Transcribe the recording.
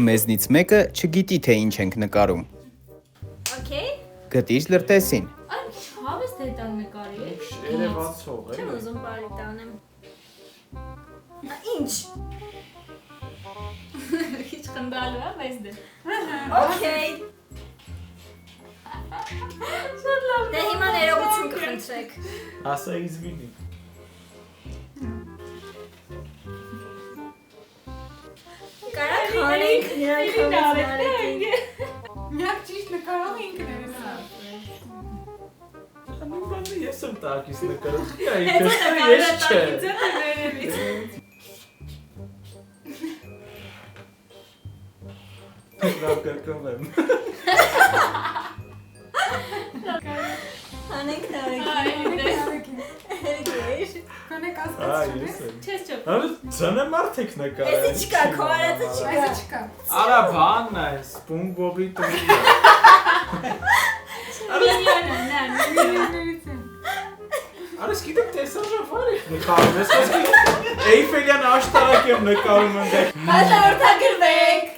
Մեզնից մեկը չգիտի, թե ինչ ենք նկարում։ Okay. Գտիր լրտեսին։ Այն հավես թե տան նկարի է։ Երևացող է։ Չեմ ուզում բարի տանեմ։ Ինչ։ Քիչ խնդալու է, բայց դե։ Okay. Շատ լավ։ Դե հիմա ներողություն կխնդրեք։ Ասա իզվինի։ Կարակ հանենք նրանք համեցնարեք։ Միակ ճիշտ նկարողը ինքն է։ Ամեն բանը ես եմ տակիս նկարում։ Ես չէ։ Լավ կրկնվեմ։ Հանենք նարեք։ Կոնեք Այ ասկաց ես եմ։ Չես չոք։ Հա ծանե մարդ եք նկարել։ Էսի չկա, քո արածը չկա։ չկա։ Արա բանն է, Սպոնգբոբի տունն է։ Մինյոնը, նան։ Արես գիտեմ տեսան ժաֆար եք նկարում, ես ասկի Էյֆելյան աշտարակ եմ նկարում ընդեղ։ Հաշվորդագրվեք։